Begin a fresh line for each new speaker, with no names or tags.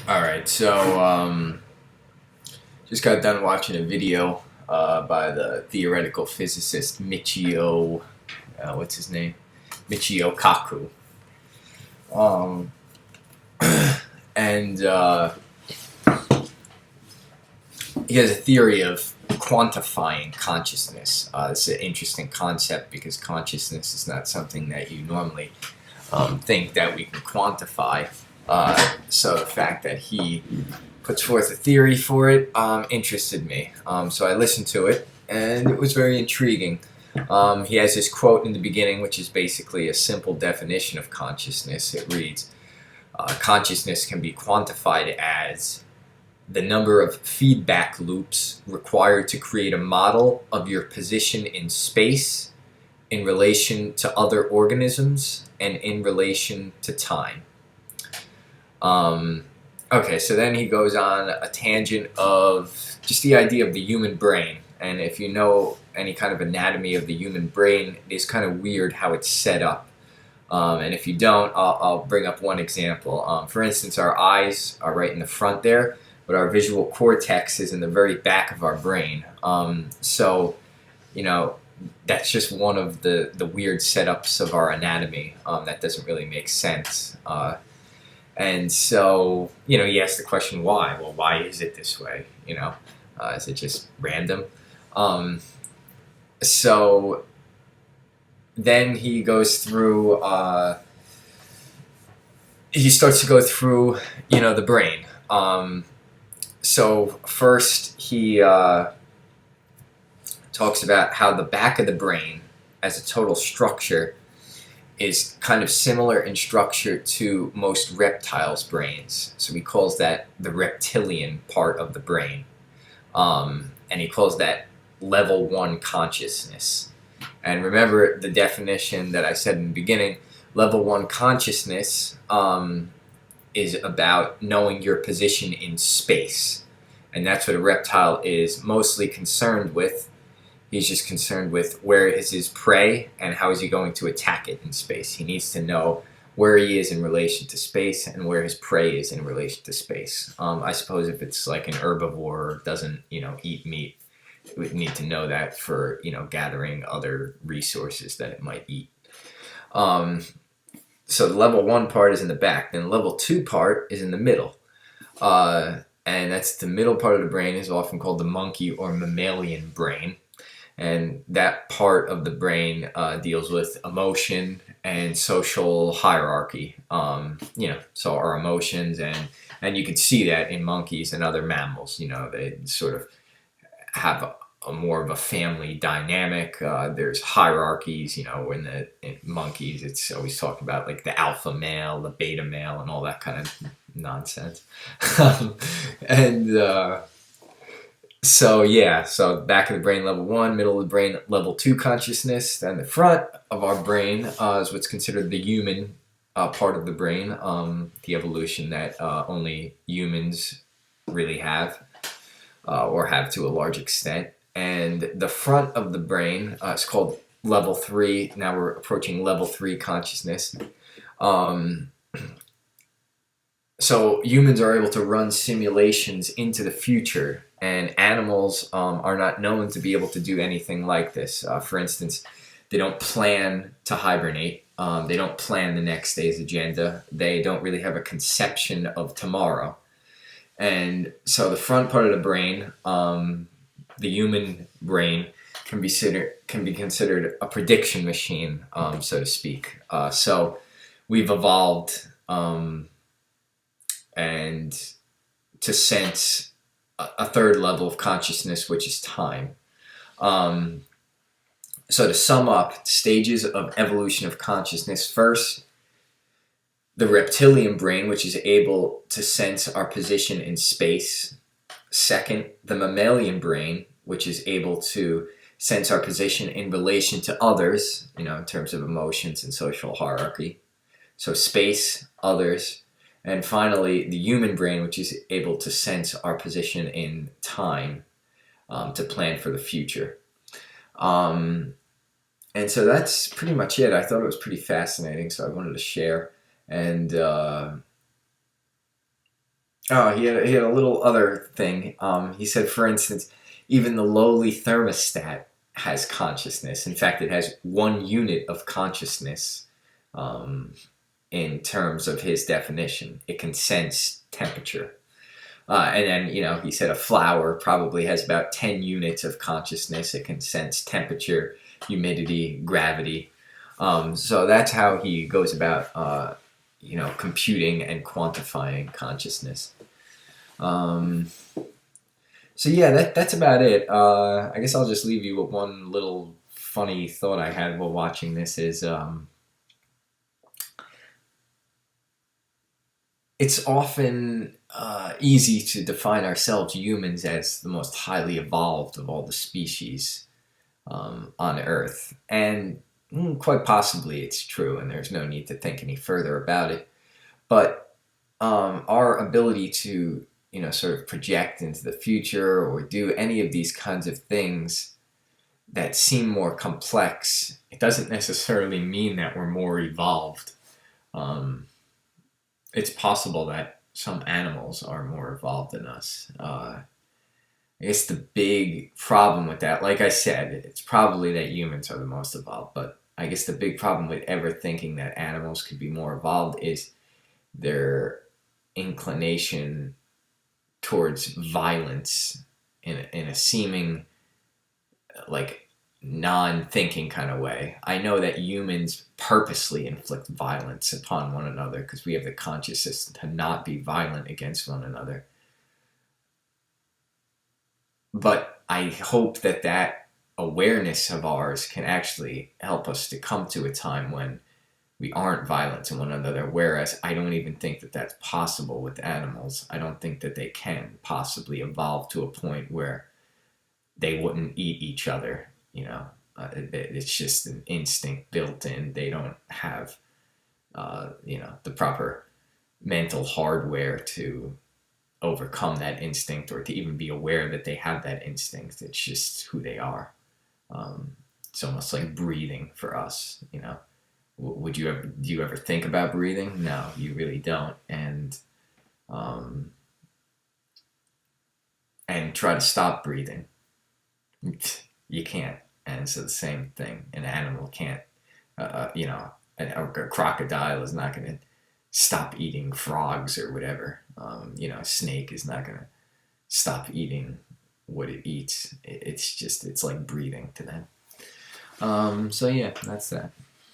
All right, so just got done watching a video by the theoretical physicist Michio, what's his name? Michio Kaku. Um, and he has a theory of quantifying consciousness. It's an interesting concept because consciousness is not something that you normally think that we can quantify. So the fact that he puts forth a theory for it interested me. So I listened to it, and it was very intriguing. He has this quote in the beginning, which is basically a simple definition of consciousness. It reads, consciousness can be quantified as the number of feedback loops required to create a model of your position in space in relation to other organisms and in relation to time. Okay, so then he goes on a tangent of just the idea of the human brain. And if you know any kind of anatomy of the human brain, it is kind of weird how it's set up. And if you don't, I'll bring up one example. For instance, our eyes are right in the front there, but our visual cortex is in the very back of our brain. So, you know, that's just one of the weird setups of our anatomy that doesn't really make sense. And so, you ask the question, why? Well, why is it this way? Is it just random? So then he goes through, he starts to go through, the brain. So first he talks about how the back of the brain as a total structure is kind of similar in structure to most reptiles' brains. So he calls that the reptilian part of the brain. And he calls that level 1 consciousness. And remember the definition that I said in the beginning, level 1 consciousness is about knowing your position in space. And that's what a reptile is mostly concerned with. He's just concerned with where is his prey and how is he going to attack it in space. He needs to know where he is in relation to space and where his prey is in relation to space. I suppose if it's like an herbivore or doesn't, eat meat, it would need to know that for, gathering other resources that it might eat. So the level 1 part is in the back. Then the level 2 part is in the middle. And that's the middle part of the brain is often called the monkey or mammalian brain. And that part of the brain deals with emotion and social hierarchy. So our emotions, and you can see that in monkeys and other mammals. They sort of have a more of a family dynamic. There's hierarchies. In monkeys, it's always talking about like the alpha male, the beta male, and all that kind of nonsense. and so back of the brain, level 1, middle of the brain, level 2 consciousness. Then the front of our brain is what's considered the human part of the brain, the evolution that only humans really have, or have to a large extent. And the front of the brain is called level 3. Now we're approaching level 3 consciousness. So humans are able to run simulations into the future, and animals are not known to be able to do anything like this. For instance, they don't plan to hibernate. They don't plan the next day's agenda. They don't really have a conception of tomorrow. And so the front part of the brain, the human brain, can be considered a prediction machine, so to speak. So we've evolved and to sense a third level of consciousness, which is time. So to sum up, stages of evolution of consciousness. First, the reptilian brain, which is able to sense our position in space. Second, the mammalian brain, which is able to sense our position in relation to others, in terms of emotions and social hierarchy. So space, others. And finally, the human brain, which is able to sense our position in time, to plan for the future. And so that's pretty much it. I thought it was pretty fascinating, so I wanted to share. And Oh, he had a little other thing. He said, for instance, even the lowly thermostat has consciousness. In fact, it has 1 unit of consciousness. Um, in terms of his definition, it can sense temperature. And then, he said a flower probably has about 10 units of consciousness. It can sense temperature, humidity, gravity. So that's how he goes about, computing and quantifying consciousness. Um, so yeah, that's about it. I guess I'll just leave you with one little funny thought I had while watching this is it's often easy to define ourselves humans as the most highly evolved of all the species on Earth, and quite possibly it's true, and there's no need to think any further about it. But our ability to sort of project into the future or do any of these kinds of things that seem more complex, it doesn't necessarily mean that we're more evolved. Um, it's possible that some animals are more evolved than us. I guess the big problem with that, like I said, it's probably that humans are the most evolved, but I guess the big problem with ever thinking that animals could be more evolved is their inclination towards violence in a seeming like non-thinking kind of way. I know that humans purposely inflict violence upon one another because we have the consciousness to not be violent against one another. But I hope that that awareness of ours can actually help us to come to a time when we aren't violent to one another. Whereas I don't even think that that's possible with animals. I don't think that they can possibly evolve to a point where they wouldn't eat each other. It's just an instinct built in. They don't have, the proper mental hardware to overcome that instinct or to even be aware that they have that instinct. It's just who they are. It's almost like breathing for us. Would you ever do you ever think about breathing? No, you really don't, um, and try to stop breathing. You can't, and it's the same thing. An animal can't. A crocodile is not going to stop eating frogs or whatever. A snake is not going to stop eating what it eats. It's like breathing to them. So yeah, that's that.